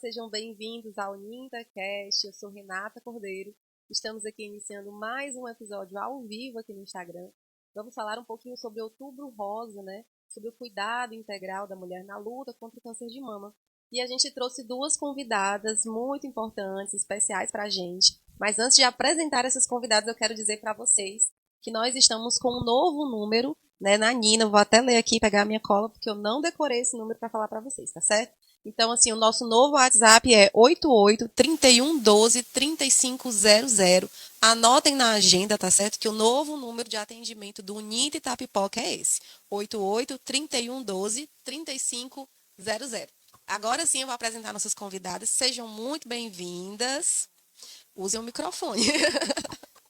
sejam bem-vindos ao NintaCast. Eu sou Renata Cordeiro. Estamos aqui iniciando mais um episódio ao vivo aqui no Instagram. Vamos falar um pouquinho sobre Outubro Rosa, né? Sobre o cuidado integral da mulher na luta contra o câncer de mama. E a gente trouxe duas convidadas muito importantes, especiais para a gente. Mas antes de apresentar essas convidadas, eu quero dizer para vocês que nós estamos com um novo número, né, na Nina. Vou até ler aqui, pegar a minha cola, porque eu não decorei esse número para falar para vocês, tá certo? Então, assim, o nosso novo WhatsApp é 88-3112-3500. Anotem na agenda, tá certo? Que o novo número de atendimento do Unita Itapipoca é esse. 88-3112-3500. Agora sim eu vou apresentar nossas convidadas. Sejam muito bem-vindas. Usem o microfone.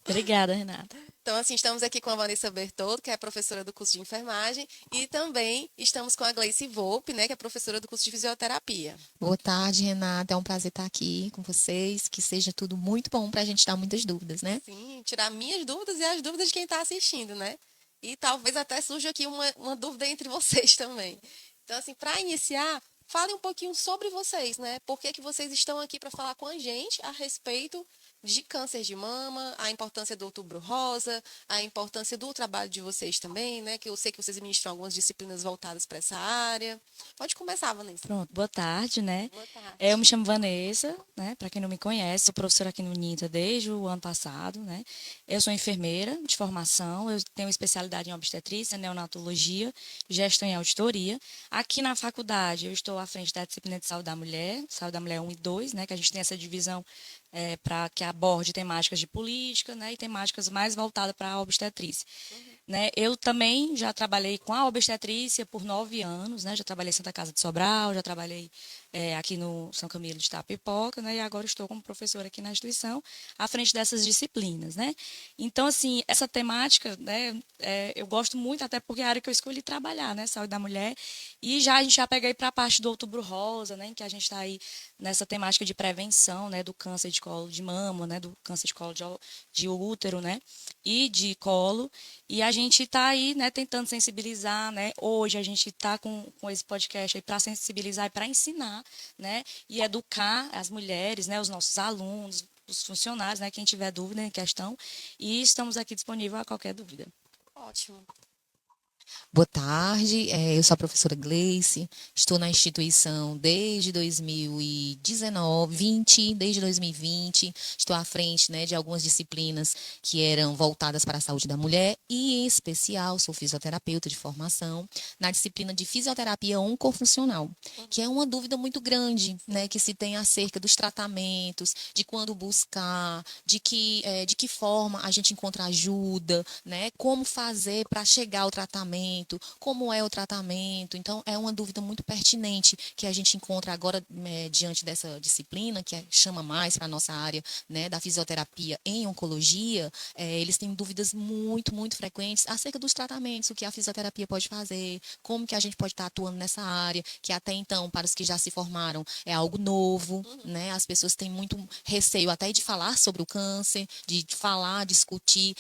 Obrigada, Renata. Então, assim, estamos aqui com a Vanessa Bertoldo, que é professora do curso de enfermagem, e também estamos com a Gleice Volpe, né, que é professora do curso de fisioterapia. Boa tarde, Renata. É um prazer estar aqui com vocês. Que seja tudo muito bom para a gente dar muitas dúvidas, né? Sim, tirar minhas dúvidas e as dúvidas de quem está assistindo, né? E talvez até surja aqui uma dúvida entre vocês também. Então, assim, para iniciar, fale um pouquinho sobre vocês, né? Por que que vocês estão aqui para falar com a gente a respeito de câncer de mama, a importância do Outubro Rosa, a importância do trabalho de vocês também, né? Que eu sei que vocês ministram algumas disciplinas voltadas para essa área. Pode começar, Vanessa. Pronto, boa tarde, né? Boa tarde. Eu me chamo Vanessa, né? Para quem não me conhece, sou professora aqui no NITA desde o ano passado, né? Eu sou enfermeira de formação, eu tenho especialidade em obstetrícia, neonatologia, gestão em auditoria. Aqui na faculdade, eu estou à frente da disciplina de saúde da mulher 1 e 2, né? Que a gente tem essa divisão para que aborde temáticas de política, né, e temáticas mais voltadas para a obstetrícia. Né? Eu também já trabalhei com a obstetrícia por 9 anos, né? Já trabalhei em Santa Casa de Sobral, já trabalhei aqui no São Camilo de Itapipoca, né? E agora estou como professora aqui na instituição, à frente dessas disciplinas, né? Então, assim, essa temática, né, eu gosto muito, até porque é a área que eu escolhi trabalhar, né? Saúde da mulher. E já a gente já peguei para a parte do Outubro Rosa, né? Em que a gente está aí nessa temática de prevenção, né? Do câncer de colo de mama, né? Do câncer de colo de útero, né? E de colo. E a gente está aí, né, tentando sensibilizar, né? Hoje a gente está com esse podcast aí para sensibilizar e para ensinar, né? E educar as mulheres, né? Os nossos alunos, os funcionários, né? Quem tiver dúvida em questão. E estamos aqui disponível a qualquer dúvida. Ótimo. Boa tarde, eu sou a professora Gleice, estou na instituição desde 2019, desde 2020, estou à frente, né, de algumas disciplinas que eram voltadas para a saúde da mulher e, em especial, sou fisioterapeuta de formação na disciplina de fisioterapia oncofuncional, que é uma dúvida muito grande, né, que se tem acerca dos tratamentos, de quando buscar, de que forma a gente encontra ajuda, né, como fazer para chegar ao tratamento, como é o tratamento. Então, é uma dúvida muito pertinente que a gente encontra agora diante dessa disciplina, chama mais para a nossa área, né, da fisioterapia em oncologia. Eles têm dúvidas muito, muito frequentes acerca dos tratamentos, o que a fisioterapia pode fazer, como que a gente pode estar atuando nessa área, que até então, para os que já se formaram, é algo novo, né? As pessoas têm muito receio até de falar sobre o câncer, de falar, discutir,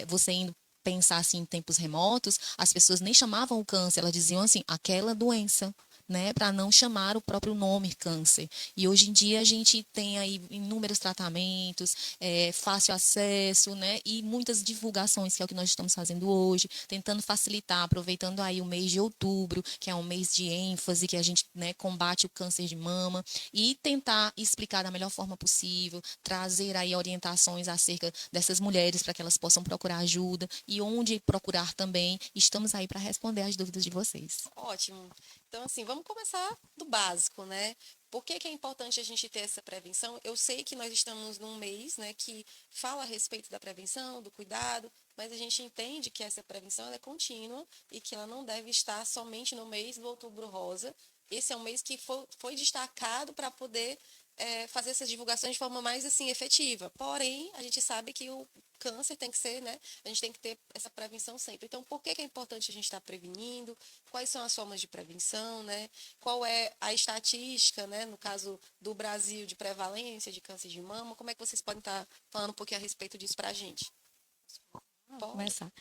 você indo pensar assim em tempos remotos, as pessoas nem chamavam o câncer, elas diziam assim, aquela doença, né, para não chamar o próprio nome câncer. E hoje em dia a gente tem aí inúmeros tratamentos, fácil acesso, né, e muitas divulgações, que é o que nós estamos fazendo hoje, tentando facilitar, aproveitando aí o mês de outubro, que é um mês de ênfase, que a gente, né, combate o câncer de mama, e tentar explicar da melhor forma possível, trazer aí orientações acerca dessas mulheres para que elas possam procurar ajuda e onde procurar também. Estamos aí para responder as dúvidas de vocês. Ótimo. Então, assim, vamos começar do básico, né? Por que que é importante a gente ter essa prevenção? Eu sei que nós estamos num mês, né, que fala a respeito da prevenção, do cuidado, mas a gente entende que essa prevenção ela é contínua e que ela não deve estar somente no mês do Outubro Rosa. Esse é um mês que foi destacado para poder fazer essas divulgações de forma mais assim efetiva. Porém, a gente sabe que o câncer tem que ser, né? A gente tem que ter essa prevenção sempre. Então, por que que é importante a gente estar prevenindo? Quais são as formas de prevenção, né? Qual é a estatística, né? No caso do Brasil, de prevalência de câncer de mama? Como é que vocês podem estar falando um pouquinho a respeito disso para a gente? Vou começar.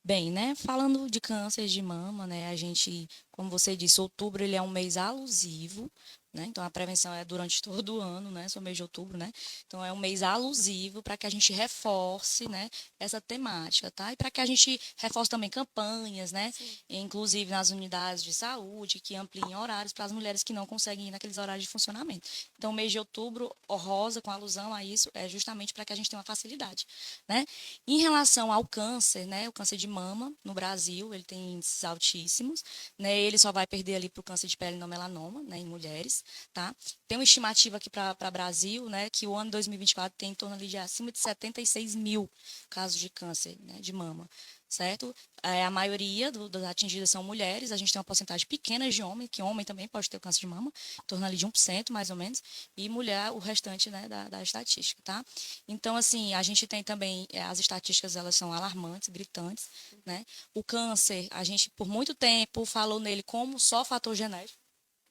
Bem, né, falando de câncer de mama, né, a gente, como você disse, outubro ele é um mês alusivo, né? Então, a prevenção é durante todo o ano, né? Só mês de outubro, né? Então, é um mês alusivo para que a gente reforce, né, essa temática, tá? E para que a gente reforce também campanhas, né? Sim. Inclusive nas unidades de saúde, que ampliem horários para as mulheres que não conseguem ir naqueles horários de funcionamento. Então, o mês de outubro, o rosa, com alusão a isso, é justamente para que a gente tenha uma facilidade, né? Em relação ao câncer, né? O câncer de mama, no Brasil, ele tem índices altíssimos, né? Ele só vai perder ali para o câncer de pele não melanoma, né? Em mulheres, tá? Tem uma estimativa aqui para o Brasil, né? Que o ano 2024 tem em torno ali de acima de 76 mil casos de câncer, né, de mama, certo? A maioria das atingidas são mulheres, a gente tem uma porcentagem pequena de homem, que homem também pode ter câncer de mama, em torno ali de 1%, mais ou menos, e mulher, o restante, né, da estatística, tá? Então, assim, a gente tem também, as estatísticas, elas são alarmantes, gritantes, né? O câncer, a gente, por muito tempo, falou nele como só fator genético,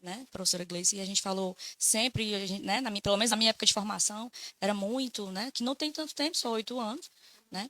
né, professora Gleice, e a gente falou sempre, né, pelo menos na minha época de formação, era muito, né, que não tem tanto tempo, só 8 anos, né,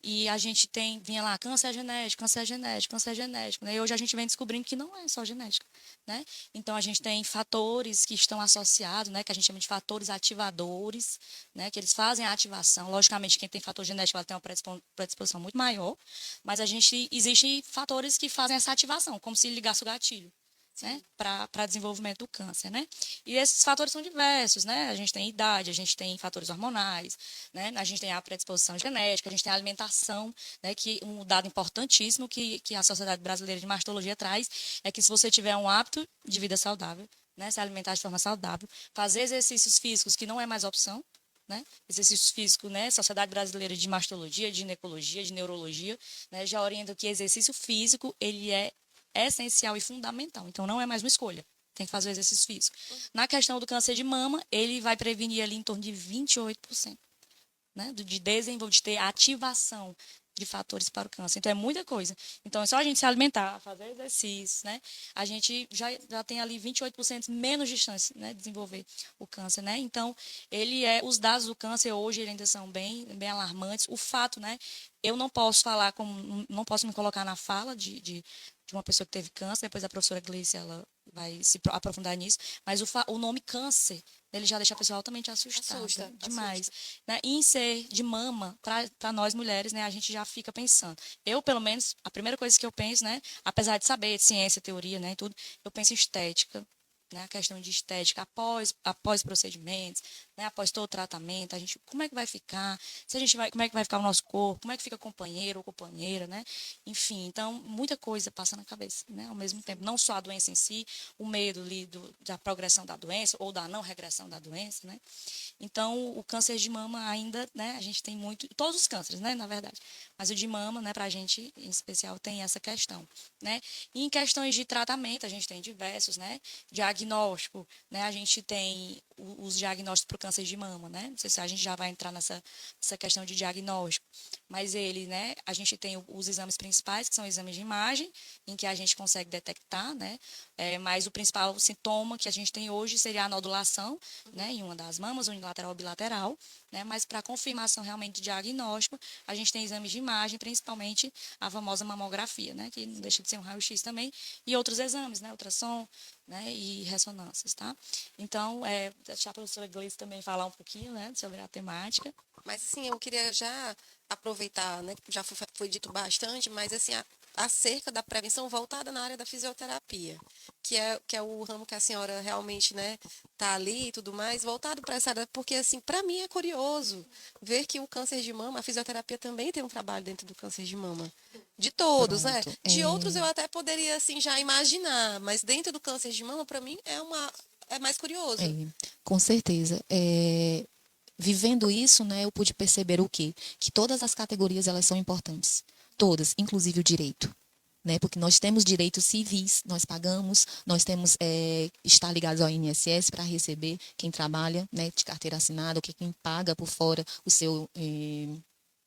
e a gente vinha lá, câncer é genético, câncer é genético, câncer é genético, né, e hoje a gente vem descobrindo que não é só genética, né, então a gente tem fatores que estão associados, né, que a gente chama de fatores ativadores, né, que eles fazem a ativação, logicamente quem tem fator genético ela tem uma predisposição muito maior, mas existem fatores que fazem essa ativação, como se ligasse o gatilho, né, para desenvolvimento do câncer, né? E esses fatores são diversos, né? A gente tem idade, a gente tem fatores hormonais, né? A gente tem a predisposição genética, a gente tem a alimentação, né? Que um dado importantíssimo que a Sociedade Brasileira de Mastologia traz é que se você tiver um hábito de vida saudável, né? Se alimentar de forma saudável, fazer exercícios físicos que não é mais opção, né? Exercício físico, né? Sociedade Brasileira de Mastologia, de Ginecologia, de Neurologia, né? Já orienta que exercício físico ele é essencial e fundamental. Então, não é mais uma escolha. Tem que fazer o exercício físico. Na questão do câncer de mama, ele vai prevenir ali em torno de 28%, né? De ter ativação de fatores para o câncer. Então, é muita coisa. Então, é só a gente se alimentar, fazer exercícios, né? A gente já tem ali 28% menos de chance, né, de desenvolver o câncer, né? Então, os dados do câncer hoje ainda são bem alarmantes. O fato, né? Eu não posso falar não posso me colocar na fala de uma pessoa que teve câncer, depois a professora Gleice, ela vai se aprofundar nisso, mas o nome câncer, ele já deixa a pessoa altamente assustada, demais. Né? E em ser de mama, para nós mulheres, né, a gente já fica pensando. Eu, pelo menos, a primeira coisa que eu penso, né, apesar de saber de ciência, teoria, né, e tudo, eu penso em estética, né, a questão de estética após procedimentos, né, após todo o tratamento, a gente, como é que vai ficar, como é que vai ficar o nosso corpo, como é que fica companheiro ou companheira, né, enfim, então, muita coisa passa na cabeça, né, ao mesmo tempo, não só a doença em si, o medo ali da progressão da doença ou da não regressão da doença, né, então, o câncer de mama ainda, né, a gente tem muito, todos os cânceres, né, na verdade, mas o de mama, né, para a gente, em especial, tem essa questão, né, e em questões de tratamento, a gente tem diversos, né, diagnóstico, né, a gente tem os diagnósticos para o câncer de mama, né, não sei se a gente já vai entrar nessa questão de diagnóstico, mas né, a gente tem os exames principais, que são exames de imagem, em que a gente consegue detectar, né, mas o principal sintoma que a gente tem hoje seria a nodulação, né, em uma das mamas, unilateral ou bilateral, né, mas para confirmação realmente de diagnóstico, a gente tem exames de imagem, principalmente a famosa mamografia, né, que não deixa de ser um raio-x também, e outros exames, né, ultrassom, né, e ressonâncias, tá? Então, deixar a professora Gleice também falar um pouquinho, né, sobre a temática. Mas, assim, eu queria já aproveitar, né, já foi dito bastante, mas, assim, acerca da prevenção voltada na área da fisioterapia, que é o ramo que a senhora realmente, né, tá ali e tudo mais, voltado para essa área, porque, assim, para mim é curioso ver que o câncer de mama, a fisioterapia também tem um trabalho dentro do câncer de mama. De todos, né? Pronto. De outros eu até poderia, assim, já imaginar, mas dentro do câncer de mama, para mim, é mais curioso. Com certeza. Vivendo isso, né, eu pude perceber o quê? Que todas as categorias elas são importantes. Todas, inclusive o direito. Né, porque nós temos direitos civis, nós pagamos, nós temos estar ligados ao INSS para receber quem trabalha, né, de carteira assinada, ou quem paga por fora o seu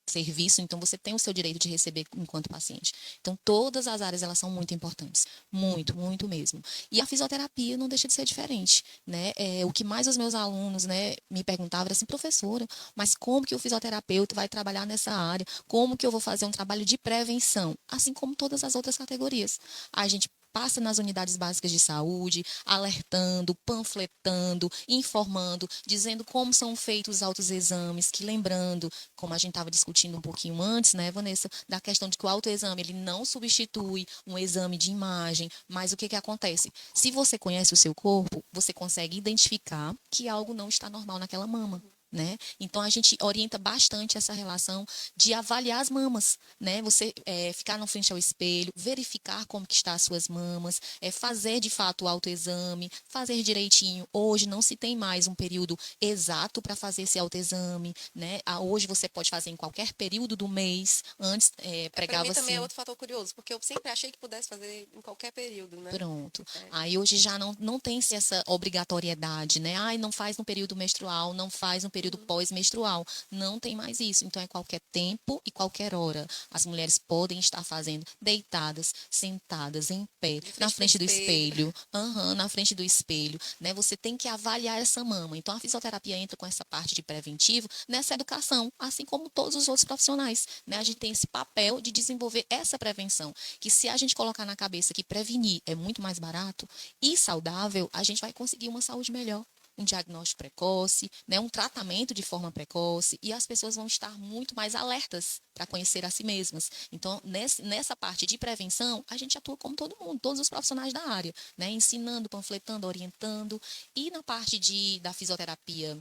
serviço, então você tem o seu direito de receber enquanto paciente. Então, todas as áreas, elas são muito importantes. Muito, muito mesmo. E a fisioterapia não deixa de ser diferente, né? O que mais os meus alunos, né, me perguntavam era assim, professora, mas como que o fisioterapeuta vai trabalhar nessa área? Como que eu vou fazer um trabalho de prevenção? Assim como todas as outras categorias. A gente passa nas unidades básicas de saúde, alertando, panfletando, informando, dizendo como são feitos os autoexames, que lembrando, como a gente estava discutindo um pouquinho antes, né, Vanessa, da questão de que o autoexame ele não substitui um exame de imagem, mas o que acontece? Se você conhece o seu corpo, você consegue identificar que algo não está normal naquela mama. Né? Então a gente orienta bastante essa relação de avaliar as mamas, né? Você ficar na frente ao espelho, verificar como que está as suas mamas, fazer de fato o autoexame, fazer direitinho. Hoje não se tem mais um período exato para fazer esse autoexame, né? Hoje você pode fazer em qualquer período do mês. Antes Para pregava mim também é assim. outro fator curioso, porque eu sempre achei que pudesse fazer em qualquer período, né? Pronto. É. Aí hoje já não tem-se essa obrigatoriedade, né? Ai, não faz no período menstrual, não faz no período pós-menstrual. Não tem mais isso. Então é qualquer tempo e qualquer hora. As mulheres podem estar fazendo deitadas, sentadas, em pé, De na frente pro frente do espelho. espelho. Aham, na frente do espelho, né? Você tem que avaliar essa mama. Então a fisioterapia entra com essa parte de preventivo nessa educação, assim como todos os outros profissionais, né? A gente tem esse papel de desenvolver essa prevenção, que se a gente colocar na cabeça que prevenir é muito mais barato e saudável, a gente vai conseguir uma saúde melhor, um diagnóstico precoce, né, um tratamento de forma precoce, e as pessoas vão estar muito mais alertas para conhecer a si mesmas. Então, nessa parte de prevenção, a gente atua como todo mundo, todos os profissionais da área, né, ensinando, panfletando, orientando, e na parte da fisioterapia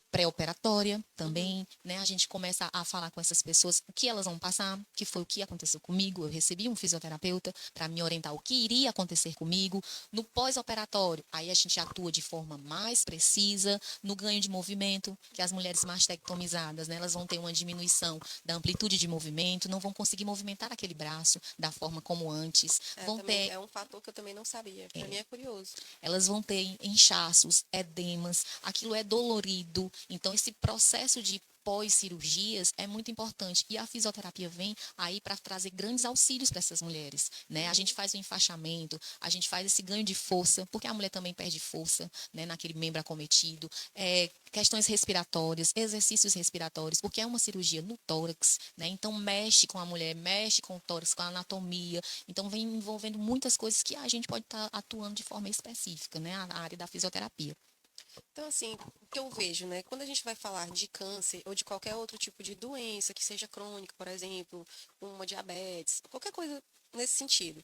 pré-operatória também, né? A gente começa a falar com essas pessoas o que elas vão passar, que foi o que aconteceu comigo. Eu recebi um fisioterapeuta para me orientar o que iria acontecer comigo. No pós-operatório, aí a gente atua de forma mais precisa no ganho de movimento, que as mulheres mastectomizadas, né, elas vão ter uma diminuição da amplitude de movimento, não vão conseguir movimentar aquele braço da forma como antes, vão Também ter é um fator que eu também não sabia. Para mim é curioso. elas vão ter inchaços, edemas, aquilo é dolorido. Então, esse processo de pós-cirurgias é muito importante. E a fisioterapia vem aí para trazer grandes auxílios para essas mulheres, né? A gente faz o enfaixamento, a gente faz esse ganho de força, porque a mulher também perde força, né, naquele membro acometido. Questões respiratórias, exercícios respiratórios, porque é uma cirurgia no tórax, né? Então mexe com a mulher, mexe com o tórax, com a anatomia. Então vem envolvendo muitas coisas que a gente pode estar atuando de forma específica, né? A área da fisioterapia. Então, assim, o que eu vejo, né? Quando a gente vai falar de câncer ou de qualquer outro tipo de doença, que seja crônica, por exemplo, uma diabetes, qualquer coisa nesse sentido,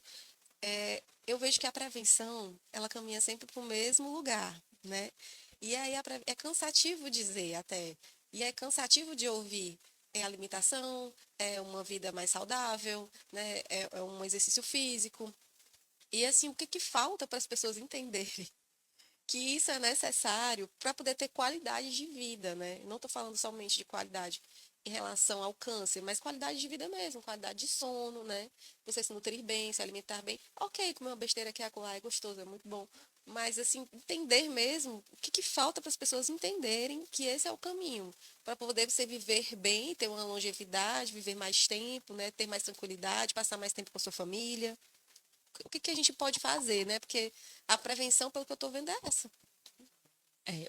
eu vejo que a prevenção, ela caminha sempre para o mesmo lugar, né? E aí é cansativo dizer até, e é cansativo de ouvir. É alimentação, é uma vida mais saudável, né? É um exercício físico. E assim, o que que falta para as pessoas entenderem que isso é necessário para poder ter qualidade de vida, né? Não estou falando somente de qualidade em relação ao câncer, mas qualidade de vida mesmo, qualidade de sono, né? Você se nutrir bem, se alimentar bem. Ok, comer uma besteira aqui e acolá é gostoso, é muito bom. Mas, assim, entender mesmo o que que falta para as pessoas entenderem que esse é o caminho. Para poder você viver bem, ter uma longevidade, viver mais tempo, né? Ter mais tranquilidade, passar mais tempo com a sua família. O que que a gente pode fazer, né? Porque a prevenção, pelo que eu estou vendo, é essa.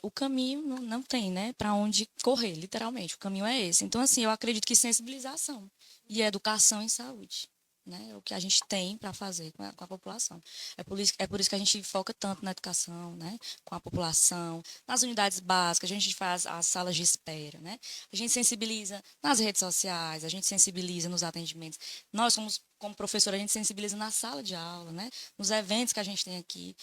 O caminho não tem, né, para onde correr, literalmente. O caminho é esse. Então, assim, eu acredito que sensibilização e educação em saúde, né, é o que a gente tem para fazer com a população. É por isso que a gente foca tanto na educação, né, com a população, nas unidades básicas, a gente faz as salas de espera, né, a gente sensibiliza nas redes sociais, a gente sensibiliza nos atendimentos. Nós somos como professora, a gente sensibiliza na sala de aula, né? Nos eventos que a gente tem aqui,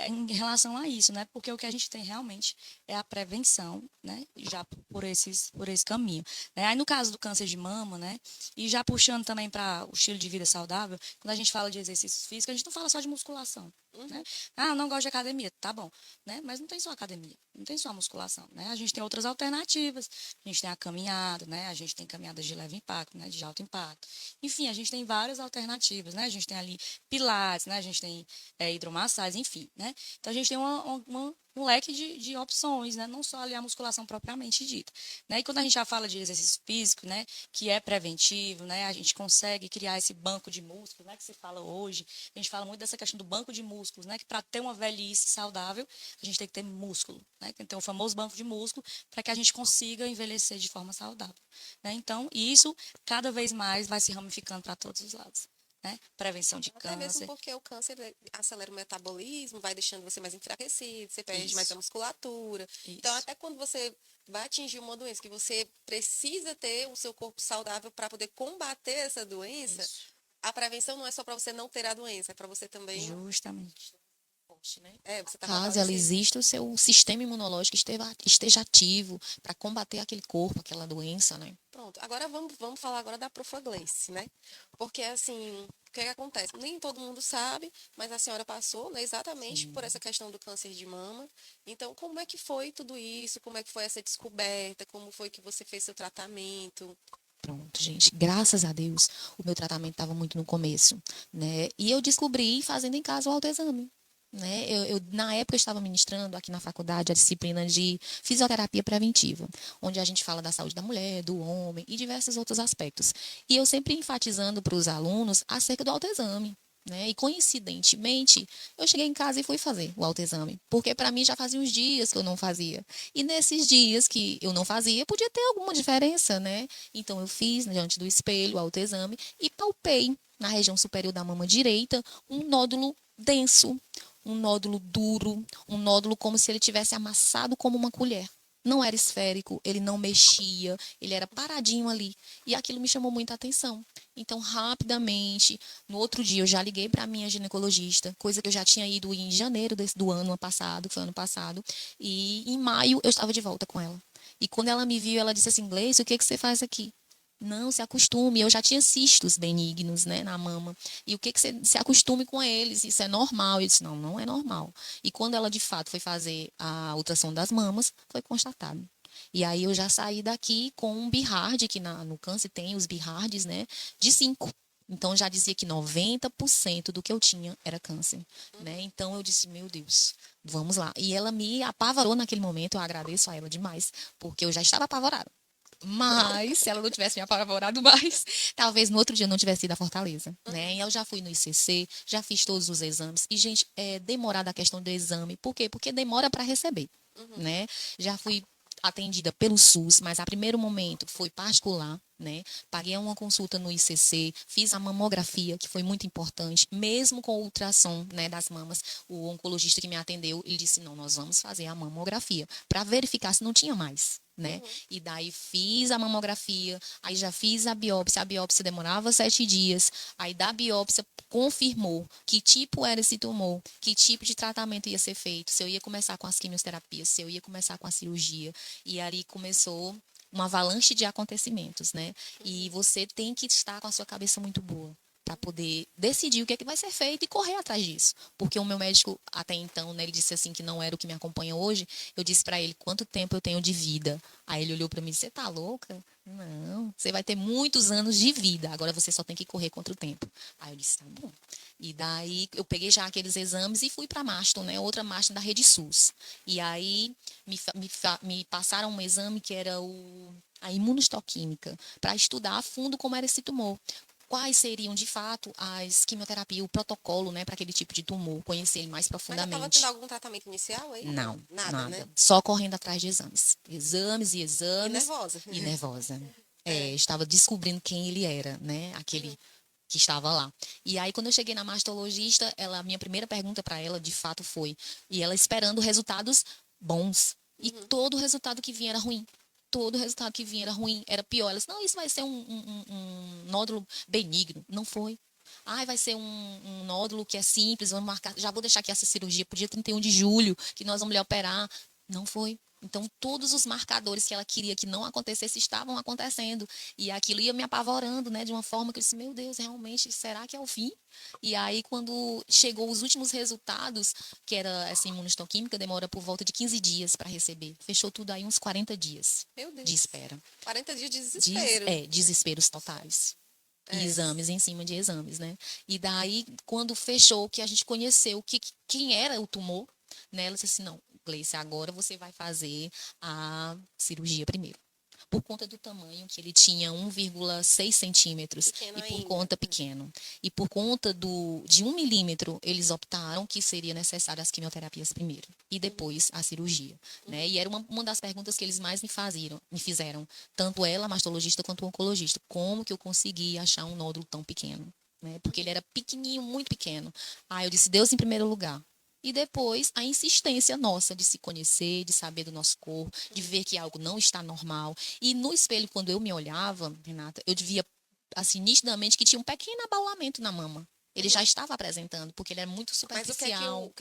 em relação a isso, né? Porque o que a gente tem realmente é a prevenção, né? Já por esse caminho. Aí, no caso do câncer de mama, né? E já puxando também para o estilo de vida saudável, quando a gente fala de exercícios físicos, a gente não fala só de musculação, né? Ah, eu não gosto de academia, tá bom, né? Mas não tem só academia, não tem só musculação, né? A gente tem outras alternativas. A gente tem a caminhada, né? A gente tem caminhadas de leve impacto, né? De alto impacto. Enfim, a gente tem várias alternativas, né? A gente tem ali pilates, né? A gente tem hidromassagem, enfim, né? Então a gente tem um leque de opções, né? Não só ali a musculação propriamente dita, né? E quando a gente já fala de exercício físico, né? Que é preventivo, né? A gente consegue criar esse banco de músculos, né? Que se fala hoje. A gente fala muito dessa questão do banco de músculos, né? Que para ter uma velhice saudável, a gente tem que ter músculo, né? Tem que ter o famoso banco de músculo para que a gente consiga envelhecer de forma saudável, né? Então, isso cada vez mais vai se ramificando para todos os lados. né? Prevenção de Até mesmo câncer. porque o câncer acelera o metabolismo, vai deixando você mais enfraquecido, você perde mais a musculatura. Então, Isso. até quando você vai atingir uma doença que você precisa ter o seu corpo saudável para poder combater essa doença, Isso. a prevenção não é só para você não ter a doença, é para você também. Justamente. Você está Caso ela exista, o seu sistema imunológico esteja ativo para combater aquele corpo, aquela doença, né? Pronto, agora vamos falar agora da Profaglace, né? Porque assim, o que acontece? Nem todo mundo sabe, mas a senhora passou, né, exatamente por essa questão do câncer de mama. Então, como é que foi tudo isso? Como é que foi essa descoberta? Como foi que você fez seu tratamento? Pronto, gente. Graças a Deus, o meu tratamento estava muito no começo, né? E eu descobri fazendo em casa o autoexame. Né? Na época, eu estava ministrando aqui na faculdade a disciplina de fisioterapia preventiva, onde a gente fala da saúde da mulher, do homem e diversos outros aspectos. E eu sempre enfatizando para os alunos acerca do autoexame. Né? E coincidentemente, eu cheguei em casa e fui fazer o autoexame, porque para mim já fazia uns dias que eu não fazia. E nesses dias que eu não fazia, podia ter alguma diferença, né? Então eu fiz diante do espelho o autoexame e palpei na região superior da mama direita um nódulo denso, um nódulo duro, um nódulo como se ele tivesse amassado como uma colher. Não era esférico, ele não mexia, ele era paradinho ali. E aquilo me chamou muita atenção. Então, rapidamente, no outro dia, eu já liguei para a minha ginecologista, coisa que eu já tinha ido em janeiro do ano passado, que foi ano passado. E em maio, eu estava de volta com ela. E quando ela me viu, ela disse assim, Gleice, o que você faz aqui? Não, se acostume. Eu já tinha cistos benignos, né, na mama. E o que você se acostume com eles? Isso é normal. Eu disse, não, não é normal. E quando ela, de fato, foi fazer a ultrassom das mamas, foi constatado. E aí eu já saí daqui com um BIHARD, que no câncer tem os BIHARDs, né, de 5. Então já dizia que 90% do que eu tinha era câncer, né? Então eu disse, meu Deus, vamos lá. E ela me apavorou naquele momento, eu agradeço a ela demais, porque eu já estava apavorada. Mas, se ela não tivesse me apavorado mais, talvez no outro dia eu não tivesse ido à Fortaleza, né? E eu já fui no ICC, já fiz todos os exames. E, gente, é demorada a questão do exame. Por quê? Porque demora para receber, né? Já fui atendida pelo SUS, mas a primeiro momento foi particular, né? Paguei uma consulta no ICC, fiz a mamografia, que foi muito importante, mesmo com o ultrassom, né, das mamas. O oncologista que me atendeu, ele disse: "Não, nós vamos fazer a mamografia para verificar se não tinha mais". Né? E daí fiz a mamografia, aí já fiz a biópsia demorava 7 dias, aí da biópsia confirmou que tipo era esse tumor, que tipo de tratamento ia ser feito, se eu ia começar com as quimioterapias, se eu ia começar com a cirurgia, e aí começou uma avalanche de acontecimentos, né? E você tem que estar com a sua cabeça muito boa para poder decidir o que é que vai ser feito e correr atrás disso. Porque o meu médico, até então, né, ele disse assim que não era o que me acompanha hoje. Eu disse para ele quanto tempo eu tenho de vida. Aí ele olhou para mim e disse: "Você tá louca? Não, você vai ter muitos anos de vida. Agora você só tem que correr contra o tempo". Aí eu disse: "Tá bom". E daí eu peguei já aqueles exames e fui para a Maston, né, outra Maston da Rede SUS. E aí me passaram um exame que era a imunohistoquímica, para estudar a fundo como era esse tumor. Quais seriam, de fato, as quimioterapias, o protocolo, né, para aquele tipo de tumor, conhecer ele mais Mas já estava profundamente. tendo algum tratamento inicial aí? Não, Nada, né? Só correndo atrás de exames. Exames e E exames. nervosa. E nervosa. Estava descobrindo quem ele era, né? Aquele que estava lá. E aí, quando eu cheguei na mastologista, a minha primeira pergunta para ela, de fato, foi... E ela esperando resultados bons. E todo resultado que vinha era ruim. Todo resultado que vinha era ruim, era pior. Ela disse, não, isso vai ser um nódulo benigno. Não foi. Ai, vai ser um nódulo que é simples, vamos marcar. Já vou deixar aqui essa cirurgia pro dia 31 de julho, que nós vamos lhe operar. Não foi. Então, todos os marcadores que ela queria que não acontecesse estavam acontecendo. E aquilo ia me apavorando, né? De uma forma que eu disse, meu Deus, realmente, será que é o fim? E aí, quando chegou os últimos resultados, que era essa imunohistoquímica, demora por volta de 15 dias para receber. Fechou tudo aí uns 40 dias Meu Deus. de espera. 40 dias de desespero. Desesperos totais. E exames em cima de exames, né? E daí, quando fechou, que a gente conheceu quem era o tumor, né? Ela disse assim, não, Gleice, agora você vai fazer a cirurgia primeiro. Por conta do tamanho, que ele tinha 1,6 centímetros. Pequeno E por ainda. conta pequeno. E por conta de 1 milímetro, eles optaram que seria necessário as quimioterapias primeiro. E depois a cirurgia. Né? E era uma das perguntas que eles mais me fizeram. Tanto ela, a mastologista, quanto o oncologista. Como que eu consegui achar um nódulo tão pequeno? né? Porque ele era pequenininho, muito pequeno. Aí eu disse, Deus em primeiro lugar. E depois a insistência nossa de se conhecer, de saber do nosso corpo, de ver que algo não está normal. E no espelho, quando eu me olhava, Renata, eu via assim nitidamente que tinha um pequeno abaulamento na mama. Ele já estava apresentando, porque ele é muito Mas superficial.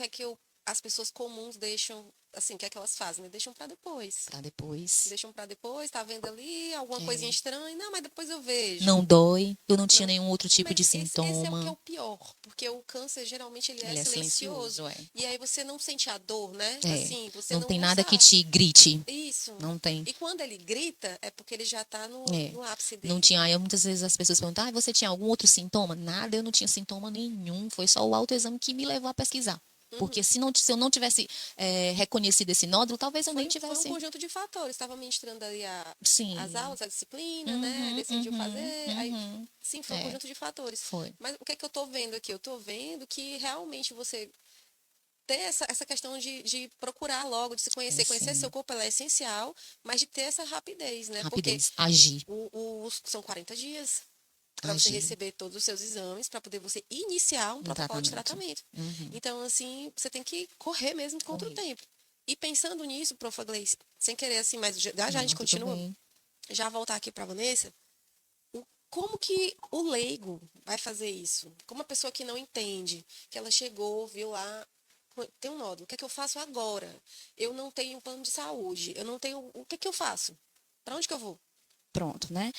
as pessoas comuns deixam, assim, o que é que elas fazem? Né? Deixam para depois. Para depois. Deixam para depois, tá vendo ali alguma É. coisinha estranha? Não, mas depois eu vejo. Não dói, eu não tinha Não. nenhum outro tipo Mas de esse é o que é sintoma. o pior, porque o câncer geralmente ele é Ele é silencioso. silencioso, é. E aí você não sente a dor, né? É. Assim, você Não tem não nada que sabe. te grite. Isso. Não tem. E quando ele grita, é porque ele já tá É. no ápice Não dele. tinha. Aí muitas vezes as pessoas perguntam: ah, você tinha algum outro sintoma? Nada, eu não tinha sintoma nenhum. Foi só o autoexame que me levou a pesquisar. Porque se eu não tivesse reconhecido esse nódulo, talvez eu nem Foi um tivesse. conjunto de fatores. Estava ministrando ali as Sim. aulas, a disciplina, né? Decidiu fazer. Aí, Uhum. sim, foi um É, conjunto de fatores. foi. Mas o que é que eu tô vendo aqui? Eu tô vendo que realmente você ter essa questão de procurar logo, de se É conhecer seu sim. corpo, ela é essencial, mas de ter essa rapidez, né? Porque Rapidez. Agir. são 40 dias para você Agir receber todos os seus exames, para poder você iniciar um no protocolo de tratamento. tratamento. Uhum. Então, assim, você tem que correr mesmo contra o Correr. tempo. E pensando nisso, profa Gleice, sem querer assim, mas já já a gente Não, tudo continua, bem. já voltar aqui para Vanessa, como que o leigo vai fazer isso? Como a pessoa que não entende, que ela chegou, viu lá, tem um nódulo, o que é que eu faço agora? Eu não tenho plano de saúde, eu não tenho, o que é que eu faço? Para onde que eu vou? Pronto, né?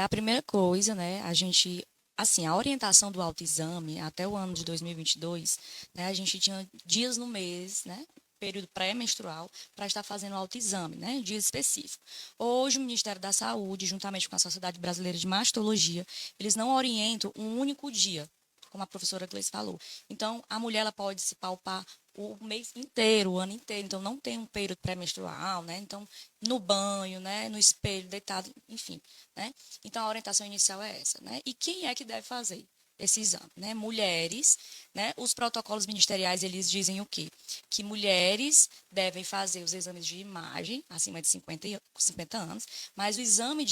A primeira coisa, né, a gente, assim, a orientação do autoexame até o ano de 2022, né, a gente tinha dias no mês, né, período pré-menstrual, para estar fazendo o autoexame, né, dia específico. Hoje, o Ministério da Saúde, juntamente com a Sociedade Brasileira de Mastologia, eles não orientam um único dia, como a professora Gleice falou. Então, a mulher ela pode se palpar o mês inteiro, o ano inteiro. Então, não tem um período pré-menstrual, né? Então, no banho, né? No espelho, deitado, enfim, né? Então, a orientação inicial é essa, né? E quem é que deve fazer esse exame, né? Mulheres, né? Os protocolos ministeriais, eles dizem o quê? Que mulheres devem fazer os exames de imagem acima de 50 anos, mas o exame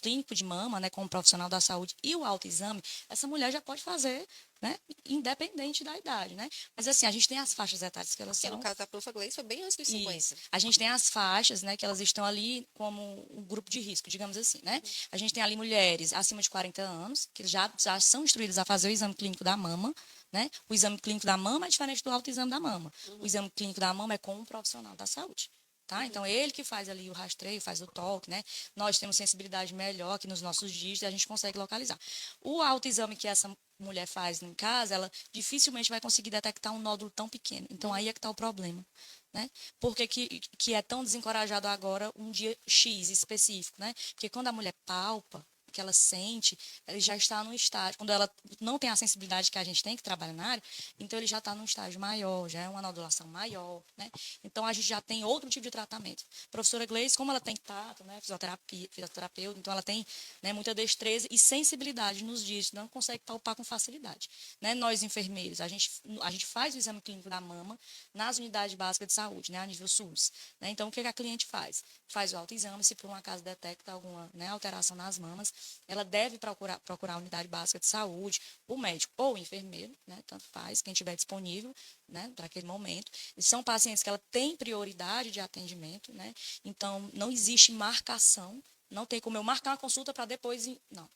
clínico de mama, né, como profissional da saúde e o autoexame, essa mulher já pode fazer, né, independente da idade, né? Mas assim, a gente tem as faixas etárias que elas Que no são caso da profa Gleice foi bem antes dos isso. 50. A gente tem as faixas, né, que elas estão ali como um grupo de risco, digamos assim, né? A gente tem ali mulheres acima de 40 anos, que já são instruídas a fazer o exame clínico da mama, né? O exame clínico da mama é diferente do autoexame da mama. O exame clínico da mama é com um profissional da saúde. Tá? Então, ele que faz ali o rastreio, faz o toque, né? Nós temos sensibilidade melhor aqui nos nossos dígitos e a gente consegue localizar. O autoexame que essa mulher faz em casa, ela dificilmente vai conseguir detectar um nódulo tão pequeno. Então, aí é que está o problema. Né? Por que é tão desencorajado agora um dia X específico? Né? Porque quando a mulher palpa, que ela sente, ele já está num estágio, quando ela não tem a sensibilidade que a gente tem que trabalha na área, então ele já está num estágio maior, já é uma nodulação maior, né? Então a gente já tem outro tipo de tratamento. A professora Gleice, como ela tem tato, né, fisioterapeuta, então ela tem, né, muita destreza e sensibilidade nos dias, não consegue palpar com facilidade, né? Nós enfermeiros, a gente faz o exame clínico da mama nas unidades básicas de saúde, né, a nível SUS, né? Então o que a cliente faz? Faz o autoexame, se por um acaso detecta alguma, né, alteração nas mamas, ela deve procurar a unidade básica de saúde, o médico ou o enfermeiro, né, tanto faz, quem estiver disponível, né, para aquele momento. E são pacientes que ela tem prioridade de atendimento, né, então não existe marcação, não tem como eu marcar uma consulta para depois, não.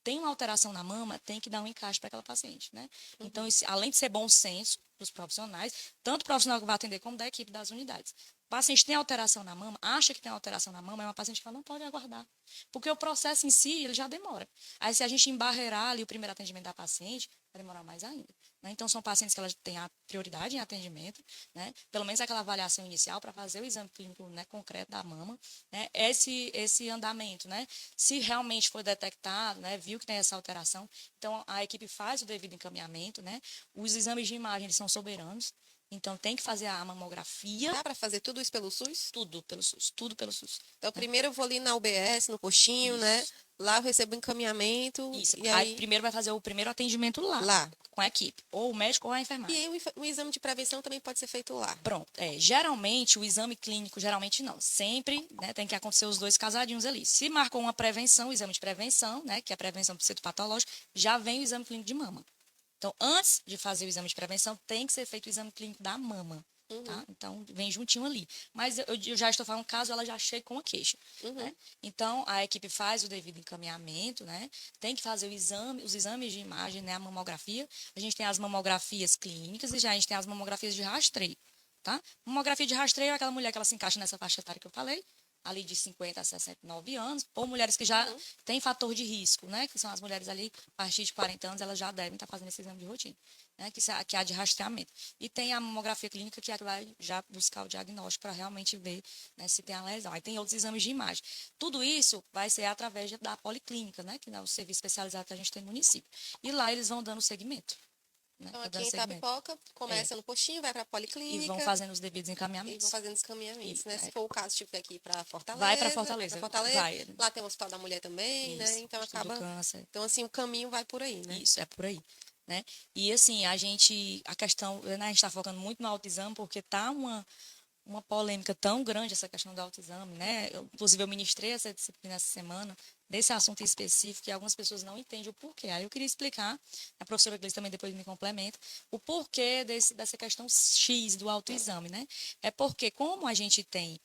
Tem uma alteração na mama, tem que dar um encaixe para aquela paciente, né? Então, isso, além de ser bom senso para os profissionais, tanto o profissional que vai atender como da equipe das unidades. O paciente tem alteração na mama, acha que tem alteração na mama, é uma paciente que ela não pode aguardar. Porque o processo em si, ele já demora. Aí, se a gente embarrear ali o primeiro atendimento da paciente, vai demorar mais ainda. Né? Então, são pacientes que elas têm a prioridade em atendimento, né? Pelo menos aquela avaliação inicial para fazer o exame clínico, né, concreto da mama, né? Esse andamento, né? Se realmente foi detectado, né, viu que tem essa alteração, então a equipe faz o devido encaminhamento, né? Os exames de imagem eles são soberanos. Então, tem que fazer a mamografia, Dá para fazer tudo isso pelo SUS? tudo pelo SUS, tudo pelo SUS. Então, primeiro eu vou ali na UBS, no postinho, né? Isso. Lá eu recebo encaminhamento Isso. e Aí, aí primeiro vai fazer o primeiro atendimento lá, lá. com a equipe, ou o médico ou a E enfermagem. aí o exame de prevenção também pode ser feito lá. Pronto. Geralmente, o exame clínico, geralmente não. Sempre, né, tem que acontecer os dois casadinhos ali. Se marcou uma prevenção, o exame de prevenção, né, que é a prevenção do citopatológico, já vem o exame clínico de mama. Então, antes de fazer o exame de prevenção, tem que ser feito o exame clínico da mama. Tá? Então, vem juntinho ali. Mas eu já estou falando, caso ela já chegue com a queixa. Né? Então, a equipe faz o devido encaminhamento, né? Tem que fazer os exames de imagem, né? A mamografia. A gente tem as mamografias clínicas e já a gente tem as mamografias de rastreio. Tá? Mamografia de rastreio é aquela mulher que ela se encaixa nessa faixa etária que eu falei, ali de 50 a 69 anos, ou mulheres que já têm fator de risco, né? Que são as mulheres ali, a partir de 40 anos, elas já devem estar fazendo esse exame de rotina, né? Que é a de rastreamento. E tem a mamografia clínica, que é a que vai já buscar o diagnóstico para realmente ver, né, se tem a lesão. Aí tem outros exames de imagem. Tudo isso vai ser através da policlínica, né? Que é o serviço especializado que a gente tem no município. E lá eles vão dando segmento. Né? Então, Vão aqui dando em segmento. Itapipoca, começa no postinho, vai para a E policlínica vão fazendo os devidos e encaminhamentos. vão fazendo os caminhamentos, né? Se for o caso, tiver aqui para Fortaleza. Vai para Fortaleza. Vai. Lá tem o Hospital da Mulher também, né? Isso, Então, estudo do acaba... câncer. Então, assim, o caminho vai por aí, né? Isso, é por aí. Né? E assim, a questão, né, a gente está focando muito no autoexame porque tá uma polêmica tão grande essa questão do autoexame, né? Inclusive, eu ministrei essa disciplina essa semana, desse assunto específico, e algumas pessoas não entendem o porquê. Aí eu queria explicar, a professora Gleice também depois me complementa, o porquê dessa questão X do autoexame, né? É porque, como a gente tem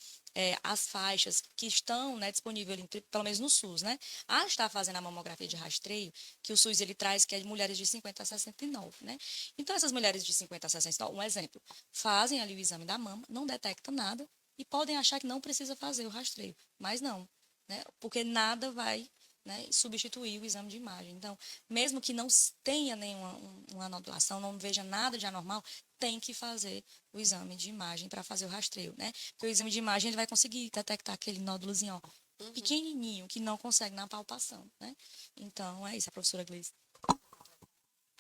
as faixas que estão, né, disponíveis, pelo menos no SUS, né? A está fazendo a mamografia de rastreio, que o SUS ele traz, que é de mulheres de 50 a 69, né? Então, essas mulheres de 50 a 69, um exemplo, fazem ali o exame da mama, não detecta nada e podem achar que não precisa fazer o rastreio, mas não, né? Porque nada vai, né, substituir o exame de imagem. Então, mesmo que não tenha nenhuma uma nodulação, não veja nada de anormal, tem que fazer o exame de imagem para fazer o rastreio, né? Porque o exame de imagem ele vai conseguir detectar aquele nódulozinho, ó, pequenininho, que não consegue na palpação, né? Então, é isso, a professora Gleice.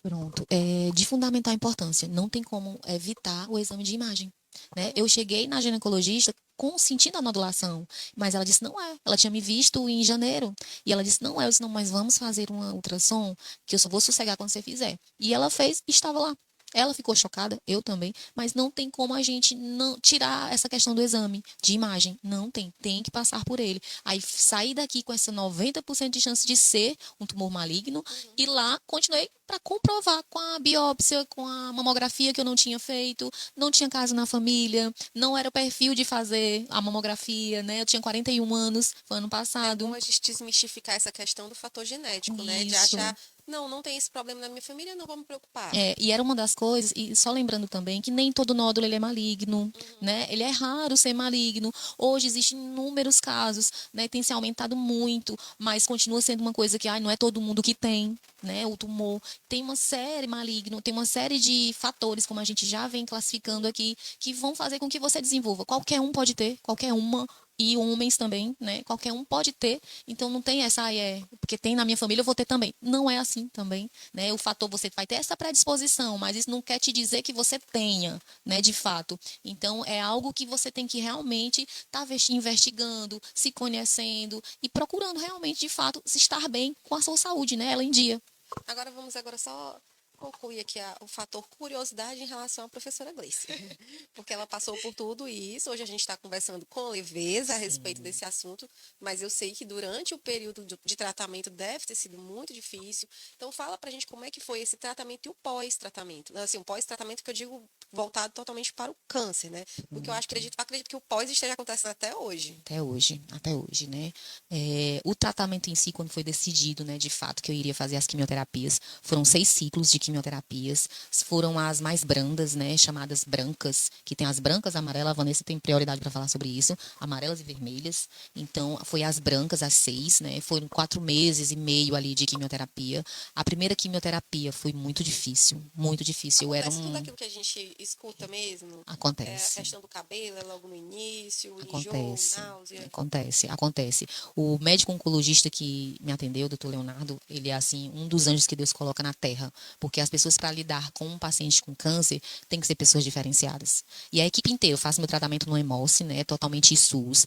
Pronto. É de fundamental importância. Não tem como evitar o exame de imagem. Né? Eu cheguei na ginecologista sentindo a nodulação, mas ela disse não é. Ela tinha me visto em janeiro e ela disse não é. Eu disse não, mas vamos fazer uma ultrassom que eu só vou sossegar quando você fizer. E ela fez e estava lá. Ela ficou chocada, eu também, mas não tem como a gente não tirar essa questão do exame de imagem. Não tem, tem que passar por ele. Aí sair daqui com essa 90% de chance de ser um tumor maligno e lá continuei para comprovar com a biópsia, com a mamografia que eu não tinha feito, não tinha caso na família, não era o perfil de fazer a mamografia, né? Eu tinha 41 anos, foi ano É passado. bom a gente desmistificar essa questão do fator genético, né? De Isso. achar, não tem esse problema na minha família, não vou me preocupar. E era uma das coisas, e só lembrando também que nem todo nódulo ele é maligno, né? Ele é raro ser maligno. Hoje existem inúmeros casos, né? Tem se aumentado muito, mas continua sendo uma coisa que não é todo mundo que tem, né? O tumor. Tem uma série maligno, tem uma série de fatores, como a gente já vem classificando aqui, que vão fazer com que você desenvolva. Qualquer um pode ter, qualquer uma. E homens também, né? Qualquer um pode ter. Então não tem essa, porque tem na minha família, eu vou ter também. Não é assim também, né? O fator você vai ter essa predisposição, mas isso não quer te dizer que você tenha, né, de fato. Então é algo que você tem que realmente estar investigando, se conhecendo e procurando realmente, de fato, se estar bem com a sua saúde, né? Ela em dia. Agora vamos só concluir aqui o fator curiosidade em relação à professora Gleice. Porque ela passou por tudo isso. Hoje a gente está conversando com leveza a respeito desse assunto, mas eu sei que durante o período de tratamento deve ter sido muito difícil. Então fala pra gente como é que foi esse tratamento e o pós-tratamento. Assim, o pós-tratamento que eu digo voltado totalmente para o câncer, né? Porque eu acredito que o pós esteja acontecendo até hoje. Até hoje, né? O tratamento em si, quando foi decidido, né, de fato, que eu iria fazer as quimioterapias, foram 6 ciclos de quimioterapias, foram as mais brandas, né, chamadas brancas, que tem as brancas, amarelas, a Vanessa tem prioridade para falar sobre isso, amarelas e vermelhas, então foi as brancas, as 6, né, foram 4 meses e meio ali de quimioterapia. A primeira quimioterapia foi muito difícil, eu era Acontece tudo aquilo que a gente escuta mesmo. Acontece. A questão do cabelo é logo no início, enjoo, Acontece, náusea. acontece. O médico oncologista que me atendeu, o doutor Leonardo, ele é assim, um dos anjos que Deus coloca na terra, porque porque as pessoas, para lidar com um paciente com câncer, tem que ser pessoas diferenciadas. E a equipe inteira, eu faço meu tratamento no Hemossi, né, totalmente SUS.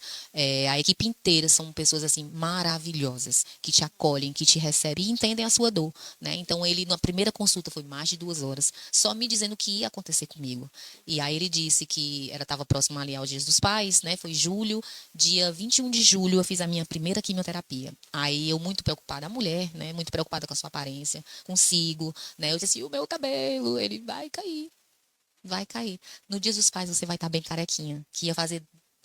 A equipe inteira são pessoas, assim, maravilhosas, que te acolhem, que te recebem e entendem a sua dor, né? Então, ele, na primeira consulta, foi mais de 2 horas, só me dizendo o que ia acontecer comigo. E aí ele disse que estava próximo ali aos Dias dos Pais, né? Foi julho, dia 21 de julho, eu fiz a minha primeira quimioterapia. Aí eu muito preocupada, a mulher, né? Muito preocupada com a sua aparência, consigo, né? Eu disse assim, o meu cabelo, ele vai cair. Vai cair. No Dia dos Pais você vai estar bem carequinha, que ia fazer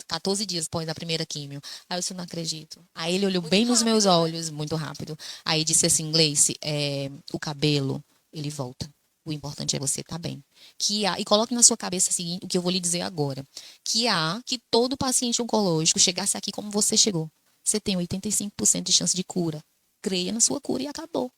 14 dias após a primeira químio. Aí eu disse, não acredito. Aí ele olhou Muito bem nos meus rápido, né? olhos, muito rápido. Aí disse assim, Gleice, o cabelo, ele volta. O importante é você estar bem. E coloque na sua cabeça o seguinte, o que eu vou lhe dizer agora. Que todo paciente oncológico chegasse aqui como você chegou. Você tem 85% de chance de cura. Creia na sua cura e acabou.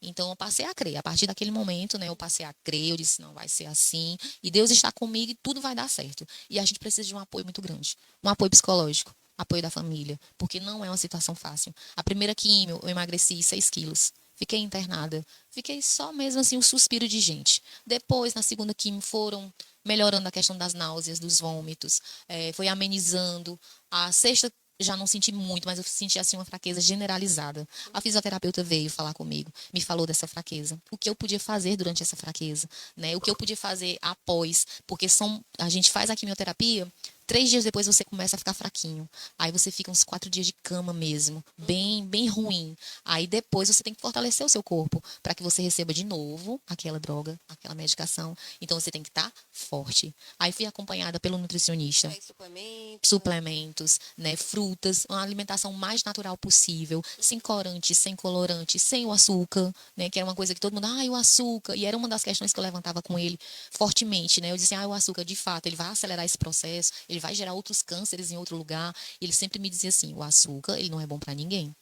Então, eu passei a crer. A partir daquele momento, né, eu passei a crer, eu disse, não, vai ser assim. E Deus está comigo e tudo vai dar certo. E a gente precisa de um apoio muito grande. Um apoio psicológico, apoio da família. Porque não é uma situação fácil. A primeira químio, eu emagreci 6 quilos. Fiquei internada. Fiquei só mesmo assim um suspiro de gente. Depois, na segunda químio, foram melhorando a questão das náuseas, dos vômitos. Foi amenizando. A sexta já não senti muito, mas eu senti assim uma fraqueza generalizada. A fisioterapeuta veio falar comigo, me falou dessa fraqueza. O que eu podia fazer durante essa fraqueza, né? O que eu podia fazer após, porque a gente faz a quimioterapia, 3 dias depois você começa a ficar fraquinho. Aí você fica uns 4 dias de cama mesmo, bem, bem ruim. Aí depois você tem que fortalecer o seu corpo para que você receba de novo aquela droga, aquela medicação. Então você tem que estar forte. Aí fui acompanhada pelo nutricionista. Aí, suplementos. Suplementos, né, frutas, uma alimentação mais natural possível, sem corante, sem colorante, sem o açúcar, né, que era uma coisa que todo mundo, o açúcar, e era uma das questões que eu levantava com ele fortemente, né, eu disse, o açúcar, de fato, ele vai acelerar esse processo, ele vai gerar outros cânceres em outro lugar, ele sempre me dizia assim, o açúcar, ele não é bom para ninguém.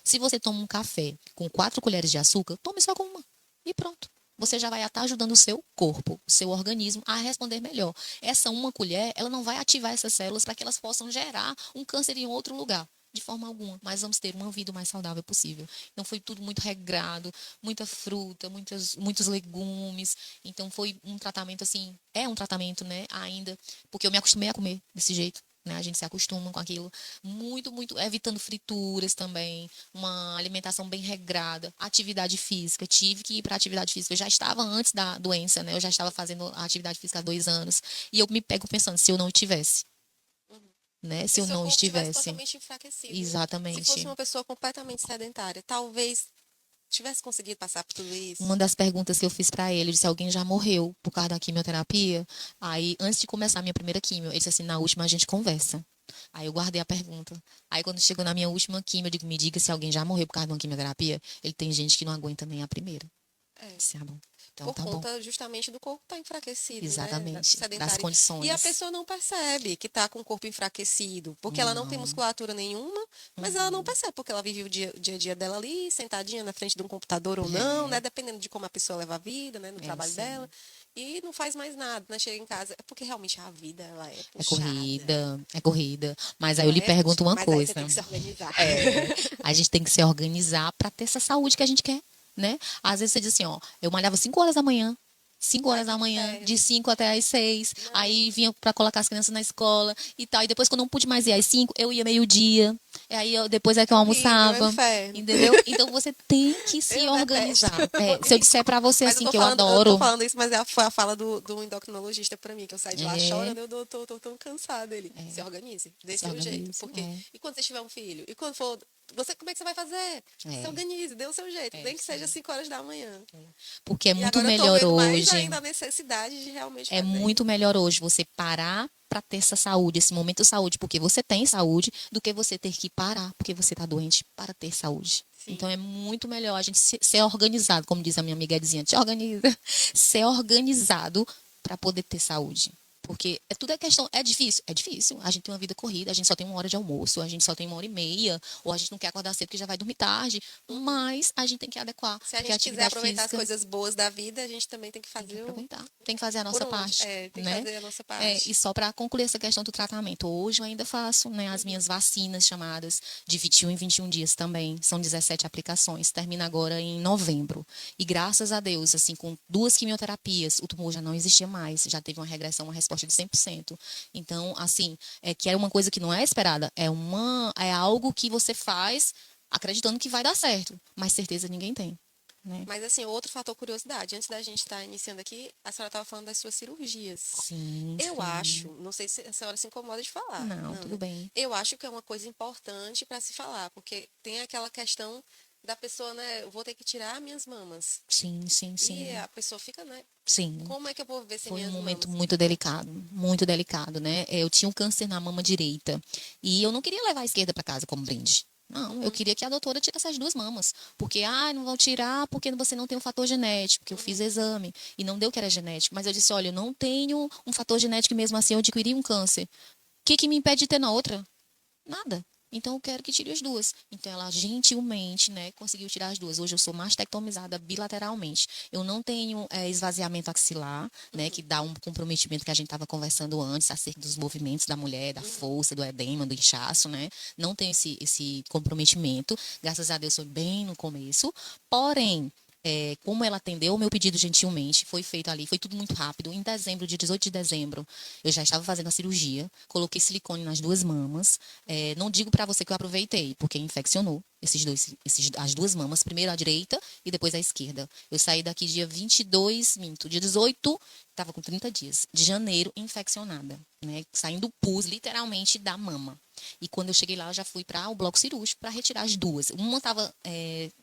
Se você toma um café com 4 colheres de açúcar, tome só com uma, e pronto. Você já vai estar ajudando o seu corpo, o seu organismo a responder melhor. Essa uma colher, ela não vai ativar essas células para que elas possam gerar um câncer em outro lugar, de forma alguma. Mas vamos ter uma vida o mais saudável possível. Então foi tudo muito regrado, muita fruta, muitos legumes. Então foi um tratamento assim, é um tratamento, né, ainda, porque eu me acostumei a comer desse jeito. Né? A gente se acostuma com aquilo. Muito, muito, evitando frituras também. Uma alimentação bem regrada. Atividade física. Tive que ir para atividade física. Eu já estava antes da doença, né? Eu já estava fazendo atividade física há 2 anos. E eu me pego pensando, se eu não tivesse. Né? Se eu seu não corpo estivesse estivesse. totalmente enfraquecido. Se Exatamente. fosse uma pessoa completamente sedentária, talvez tivesse conseguido passar por tudo isso. Uma das perguntas que eu fiz para ele, eu disse, alguém já morreu por causa da quimioterapia? Aí, antes de começar a minha primeira quimio, ele disse assim, na última a gente conversa. Aí eu guardei a pergunta. Aí quando chegou na minha última quimio, eu digo, me diga se alguém já morreu por causa de uma quimioterapia. Ele tem gente que não aguenta nem a primeira. Eu disse, bom. Então, por tá conta bom. justamente do corpo estar enfraquecido, Exatamente, né? das condições. E a pessoa não percebe que está com o corpo enfraquecido, porque ela não tem musculatura nenhuma, mas ela não percebe, porque ela vive o dia a dia dela ali, sentadinha na frente de um computador ou não, né? Dependendo de como a pessoa leva a vida, né? No trabalho sim. dela. E não faz mais nada, né? Chega em casa. É porque realmente a vida, ela é É puxada. corrida. Mas aí eu lhe Ela é pergunto puxada, uma mas coisa. aí você tem que se organizar. A gente tem que se organizar para ter essa saúde que a gente quer, né? Às vezes você diz assim, ó, eu malhava 5 horas da manhã, 5 horas da manhã, de 5 até às 6. Aí vinha para colocar as crianças na escola e tal. E depois, quando eu não pude mais ir às 5, eu ia meio-dia. E aí depois é que eu almoçava. Entendeu? Então você tem que se organizar. Se eu disser para você assim que eu adoro. Eu tô falando isso, mas foi a fala do endocrinologista para mim, que eu saí de lá chorando, eu tô tão cansada. Ele se organize, dê seu jeito. Porque, e quando você tiver um filho? E quando for. Como é que você vai fazer? Se organize, dê o seu jeito. Nem que seja 5 horas da manhã. Porque é muito agora melhor eu tô vendo hoje. mais ainda a necessidade de realmente fazer. É muito melhor hoje você parar para ter essa saúde, esse momento de saúde, porque você tem saúde, do que você ter que parar porque você está doente para ter saúde. Sim. Então é muito melhor a gente ser organizado, como diz a minha amiga Edzinha, te organiza. Ser organizado para poder ter saúde. Porque tudo é questão, é difícil? É difícil. A gente tem uma vida corrida, a gente só tem 1 hora de almoço, a gente só tem 1 hora e meia, ou a gente não quer acordar cedo porque já vai dormir tarde, mas a gente tem que adequar, Se a porque a gente quiser atividade aproveitar as física coisas boas da vida, a gente também tem que tem que fazer aproveitar, tem que fazer a por nossa onde. parte, Tem que né? fazer a nossa E parte. só para concluir essa questão do tratamento, hoje eu ainda faço, né, as minhas vacinas chamadas de 21 em 21 dias também. São 17 aplicações, termina agora em novembro. E graças a Deus, assim, com 2 quimioterapias, o tumor já não existia mais, já teve uma regressão, uma resposta de 100%. Então, assim, que é uma coisa que não é esperada, é algo que você faz acreditando que vai dar certo, mas certeza ninguém tem, né? Mas, assim, outro fator curiosidade. Antes da gente estar iniciando aqui, a senhora estava falando das suas cirurgias. Sim, Eu acho, sim. não sei se a senhora se incomoda de falar. Não, Não, tudo né? bem. Eu acho que é uma coisa importante para se falar, porque tem aquela questão da pessoa, né? Eu vou ter que tirar minhas mamas. Sim, sim, E sim. a pessoa fica, né? Sim. Como é que eu vou ver sem Foi um minhas momento mamas? muito delicado, né? Eu tinha um câncer na mama direita e eu não queria levar a esquerda para casa como brinde. Não, eu queria que a doutora tirasse as 2 mamas. Porque, não vão tirar porque você não tem um fator genético. Porque eu fiz exame e não deu que era genético. Mas eu disse, olha, eu não tenho um fator genético e mesmo assim eu adquiri um câncer. O que me impede de ter na outra? Nada. Então eu quero que tire as 2. Então ela gentilmente, né, conseguiu tirar as 2. Hoje eu sou mastectomizada bilateralmente. Eu não tenho esvaziamento axilar, né, que dá um comprometimento que a gente estava conversando antes acerca dos movimentos da mulher, da força, do edema, do inchaço, né? Não tenho esse comprometimento. Graças a Deus foi bem no começo. Porém, como ela atendeu o meu pedido gentilmente, foi feito ali, foi tudo muito rápido. Em dezembro, dia 18 de dezembro, eu já estava fazendo a cirurgia, coloquei silicone nas 2 mamas. Não digo para você que eu aproveitei, porque infeccionou as 2 mamas, primeiro a direita e depois a esquerda. Eu saí daqui dia 22, dia 18, estava com 30 dias, de janeiro, infeccionada, né? Saindo pus, literalmente, da mama. E quando eu cheguei lá, eu já fui para o bloco cirúrgico para retirar as 2. Uma estava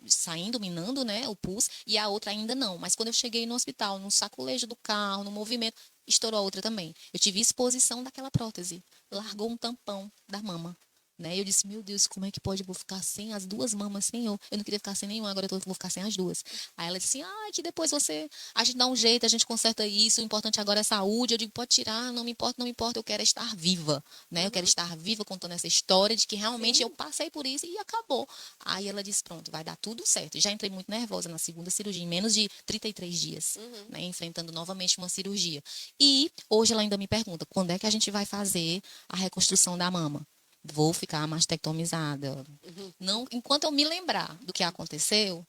saindo, minando, né, o pus, e a outra ainda não. Mas quando eu cheguei no hospital, no saculejo do carro, no movimento, estourou a outra também. Eu tive exposição daquela prótese. Largou um tampão da mama. Né? Eu disse, meu Deus, como é que pode? Eu vou ficar sem as 2 mamas, Senhor. Eu não queria ficar sem nenhuma, agora eu vou ficar sem as 2. Aí ela disse, que depois a gente dá um jeito, a gente conserta isso, o importante agora é saúde. Eu digo, pode tirar, não me importa, não me importa, eu quero estar viva, né? Eu quero estar viva contando essa história de que realmente eu passei por isso e acabou. Aí ela disse, pronto, vai dar tudo certo. Já entrei muito nervosa na segunda cirurgia, em menos de 33 dias, né? Enfrentando novamente uma cirurgia. E hoje ela ainda me pergunta, quando é que a gente vai fazer a reconstrução da mama? Vou ficar mastectomizada. Não, enquanto eu me lembrar do que aconteceu,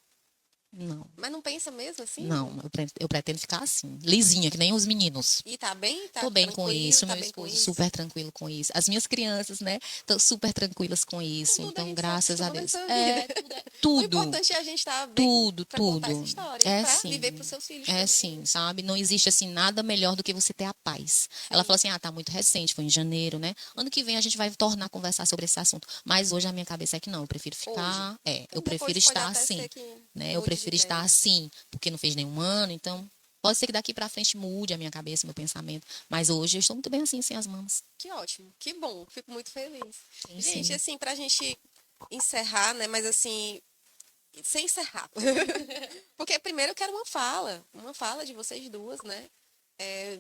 não. Mas não pensa mesmo assim? Não, eu pretendo ficar assim, lisinha, que nem os meninos. E tá bem? Tá Tô bem com tranquilo? isso, Tá meu bem com esposo isso? super tranquilo com isso. As minhas crianças, né, estão super tranquilas com isso. Tudo a Então, gente se graças a acostuma Deus. nessa vida. O Tudo. importante é a gente estar bem Tudo, para contar essa tudo. história É e para sim. viver para os seus filhos É também. sim, sabe? Não existe assim nada melhor do que você ter a paz. Ela falou assim: tá muito recente, foi em janeiro, né? Ano que vem a gente vai tornar a conversar sobre esse assunto. Mas hoje a minha cabeça é que não, eu prefiro ficar, Então, eu depois prefiro pode estar até assim, ser que né? Eu mude de prefiro estar ideia. assim, porque não fez nenhum ano, então pode ser que daqui pra frente mude a minha cabeça, meu pensamento, mas hoje eu estou muito bem assim, sem as mãos. Que ótimo, que bom, fico muito feliz. Sim, Gente, sim. assim, pra gente encerrar, né? Mas assim, sem encerrar. Porque primeiro eu quero uma fala de vocês duas, né? É,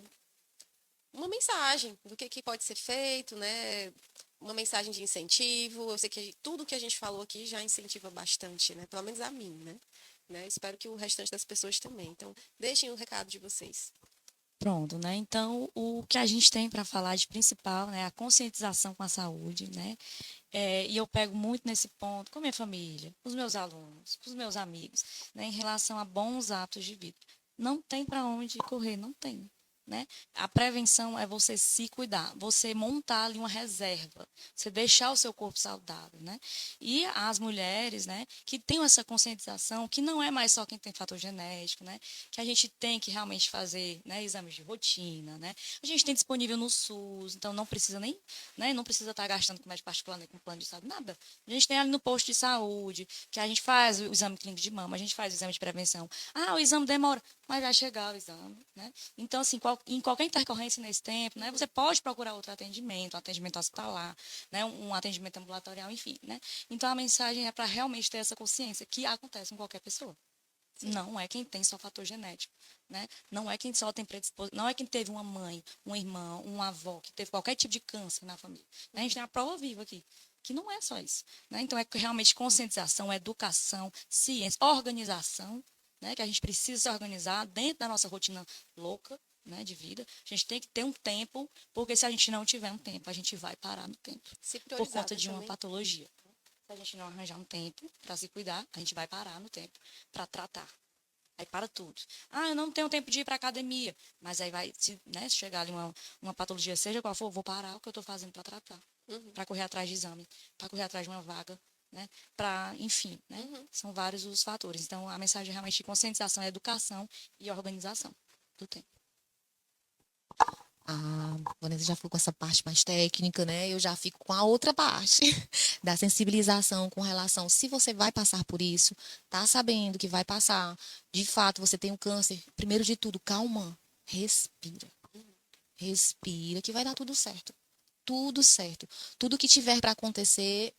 uma mensagem do que pode ser feito, né? Uma mensagem de incentivo. Eu sei que tudo que a gente falou aqui já incentiva bastante, né? Pelo menos a mim, né? Espero que o restante das pessoas também. Então, deixem o recado de vocês. Pronto, né? Então, o que a gente tem para falar de principal, né, é a conscientização com a saúde, né? E eu pego muito nesse ponto com a minha família, com os meus alunos, com os meus amigos, né, em relação a bons hábitos de vida. Não tem para onde correr, não tem. Né? A prevenção é você se cuidar, você montar ali uma reserva, você deixar o seu corpo saudável, né? E as mulheres, né, que têm essa conscientização, que não é mais só quem tem fator genético, né, que a gente tem que realmente fazer, né, exames de rotina, né? A gente tem disponível no SUS, então não precisa nem, né, não precisa estar gastando com médico particular nem com plano de saúde, nada. A gente tem ali no posto de saúde, que a gente faz o exame clínico de mama, a gente faz o exame de prevenção. O exame demora, mas vai chegar o exame, né? Então, assim, em qualquer intercorrência nesse tempo, né, você pode procurar outro atendimento, um atendimento hospitalar, né, um atendimento ambulatorial, enfim, né? Então, a mensagem é para realmente ter essa consciência que acontece com qualquer pessoa. Não é quem tem só fator genético, né? Não é quem só tem predisposição, não é quem teve uma mãe, uma irmã, uma avó que teve qualquer tipo de câncer na família. A gente tem a prova viva aqui, que não é só isso, né? Então é realmente conscientização, educação, ciência, organização, né? Que a gente precisa se organizar dentro da nossa rotina louca, né, de vida. A gente tem que ter um tempo, porque se a gente não tiver um tempo, a gente vai parar no tempo Se por priorizar, conta né, de uma também. patologia. Se a gente não arranjar um tempo para se cuidar, a gente vai parar no tempo para tratar. Aí para tudo. Ah, eu não tenho tempo de ir para academia. Mas aí vai, né, se chegar ali uma patologia, seja qual for, vou parar o que eu estou fazendo para tratar. Uhum. Para correr atrás de exame, para correr atrás de uma vaga, né? Para, enfim, né? Uhum. São vários os fatores. Então, a mensagem é realmente de conscientização, educação e organização do tempo. A Vanessa já ficou com essa parte mais técnica, né? Eu já fico com a outra parte da sensibilização com relação, se você vai passar por isso, tá sabendo que vai passar, de fato você tem um câncer, primeiro de tudo, calma, respira. Respira que vai dar tudo certo. Tudo certo. Tudo que tiver para acontecer,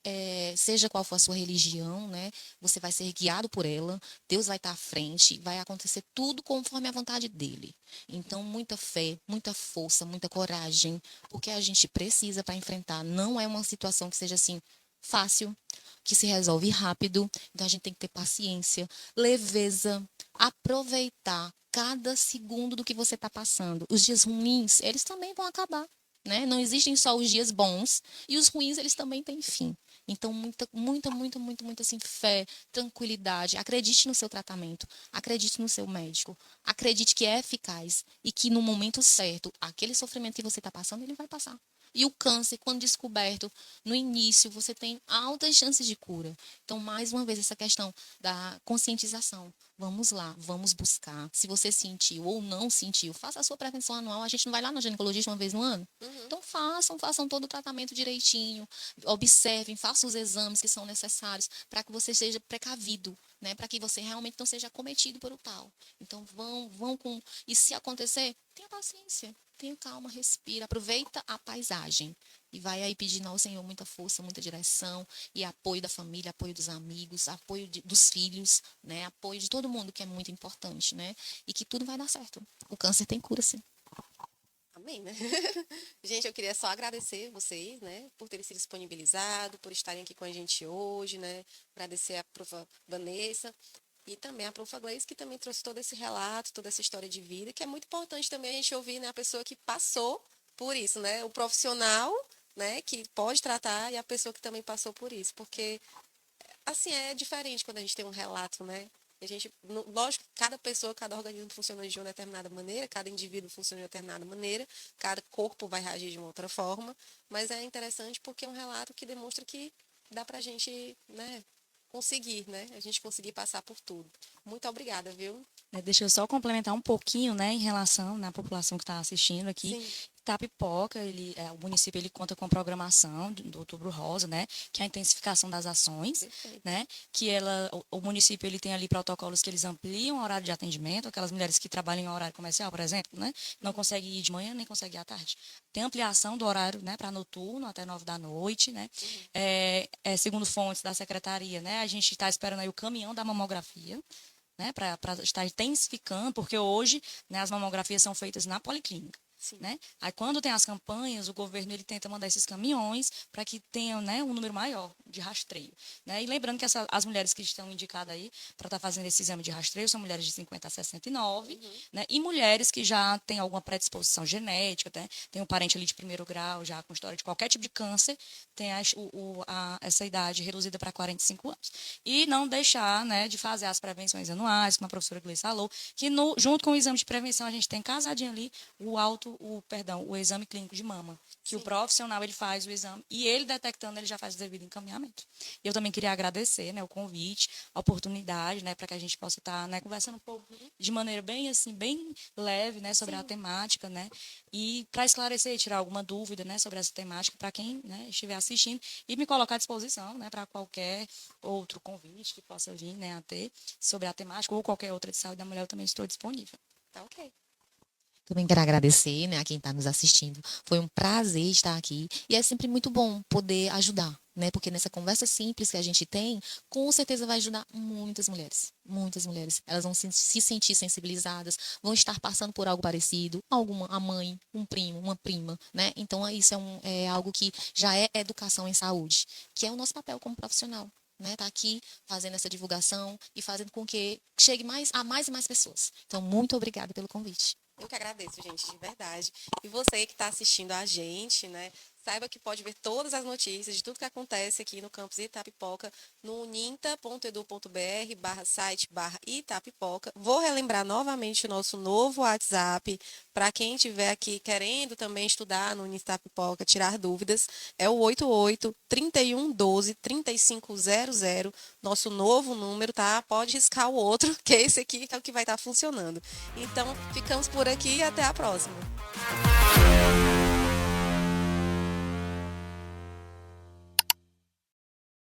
seja qual for a sua religião, né? Você vai ser guiado por ela. Deus vai estar à frente. Vai acontecer tudo conforme a vontade dele. Então, muita fé, muita força, muita coragem. Porque a gente precisa para enfrentar. Não é uma situação que seja assim fácil, que se resolve rápido. Então, a gente tem que ter paciência, leveza, aproveitar cada segundo do que você está passando. Os dias ruins, eles também vão acabar. Né? Não existem só os dias bons e os ruins eles também têm fim. Então muita assim fé, tranquilidade, acredite no seu tratamento, acredite no seu médico, acredite que é eficaz e que no momento certo, aquele sofrimento que você está passando, ele vai passar. E o câncer, quando descoberto no início, você tem altas chances de cura. Então, mais uma vez, essa questão da conscientização. Vamos lá, vamos buscar. Se você sentiu ou não sentiu, faça a sua prevenção anual. A gente não vai lá no ginecologista uma vez no ano? Uhum. Então, façam todo o tratamento direitinho. Observem, façam os exames que são necessários para que você seja precavido, né? Para que você realmente não seja acometido por o tal. Então, vão com... E se acontecer, tenha paciência. Tenha calma, respira, aproveita a paisagem e vai aí pedindo ao Senhor muita força, muita direção e apoio da família, apoio dos amigos, apoio dos filhos, né? Apoio de todo mundo que é muito importante, né? E que tudo vai dar certo. O câncer tem cura, sim. Amém, né? Gente, eu queria só agradecer vocês, né, por terem se disponibilizado, por estarem aqui com a gente hoje, né? Agradecer a profa Vanessa e também a profa Gleice, que também trouxe todo esse relato, toda essa história de vida, que é muito importante também a gente ouvir, né, a pessoa que passou por isso, né? O profissional, né, que pode tratar e a pessoa que também passou por isso, porque assim, é diferente quando a gente tem um relato, né? A gente, lógico, cada pessoa, cada organismo funciona de uma determinada maneira, cada indivíduo funciona de uma determinada maneira, cada corpo vai reagir de uma outra forma, mas é interessante porque é um relato que demonstra que dá pra gente, né, conseguir, né? A gente conseguir passar por tudo. Muito obrigada, viu? Deixa eu só complementar um pouquinho, né, em relação à população que está assistindo aqui. Sim. Itapipoca, o município ele conta com programação do Outubro Rosa, né, que é a intensificação das ações, Perfeito. né, que o município ele tem ali protocolos que eles ampliam o horário de atendimento, aquelas mulheres que trabalham em horário comercial, por exemplo, né, não conseguem ir de manhã nem conseguem ir à tarde. Tem ampliação do horário, né, para noturno até 9 da noite, né, segundo fontes da secretaria, né, a gente está esperando aí o caminhão da mamografia, né, para estar intensificando, porque hoje, né, as mamografias são feitas na policlínica. Sim. Né? Aí quando tem as campanhas, o governo ele tenta mandar esses caminhões para que tenham, né, um número maior de rastreio. Né? E lembrando que as mulheres que estão indicadas aí para estar fazendo esse exame de rastreio são mulheres de 50 a 69, né? E mulheres que já têm alguma predisposição genética, né? Tem um parente ali de primeiro grau, já com história de qualquer tipo de câncer, tem essa idade reduzida para 45 anos. E não deixar, né, de fazer as prevenções anuais, como a professora Gleice falou, que junto com o exame de prevenção a gente tem casadinho ali o exame clínico de mama, que Sim. o profissional ele faz o exame e ele detectando ele já faz o devido encaminhamento. E eu também queria agradecer, né, o convite, a oportunidade, né, para que a gente possa estar, né, conversando um pouco de maneira bem assim, bem leve, né, sobre Sim. a temática, né, e para esclarecer e tirar alguma dúvida, né, sobre essa temática para quem, né, estiver assistindo e me colocar à disposição, né, para qualquer outro convite que possa vir, né, a ter sobre a temática ou qualquer outra de saúde da mulher, eu também estou disponível. Tá ok. Também quero agradecer, né, a quem está nos assistindo. Foi um prazer estar aqui e é sempre muito bom poder ajudar, né? Porque nessa conversa simples que a gente tem, com certeza vai ajudar muitas mulheres. Muitas mulheres. Elas vão se sentir sensibilizadas, vão estar passando por algo parecido, a mãe, um primo, uma prima, né? Então, isso é algo que já é educação em saúde, que é o nosso papel como profissional. Né, tá aqui fazendo essa divulgação e fazendo com que chegue a mais e mais pessoas. Então, muito obrigada pelo convite. Eu que agradeço, gente, de verdade. E você que está assistindo a gente, né? Saiba que pode ver todas as notícias de tudo que acontece aqui no campus Itapipoca no uninta.edu.br/site/Itapipoca. Vou relembrar novamente o nosso novo WhatsApp para quem estiver aqui querendo também estudar no Uninta Itapipoca, tirar dúvidas. É o 88-3112-3500. Nosso novo número, tá? Pode riscar o outro, que esse aqui é o que vai estar funcionando. Então, ficamos por aqui e até a próxima.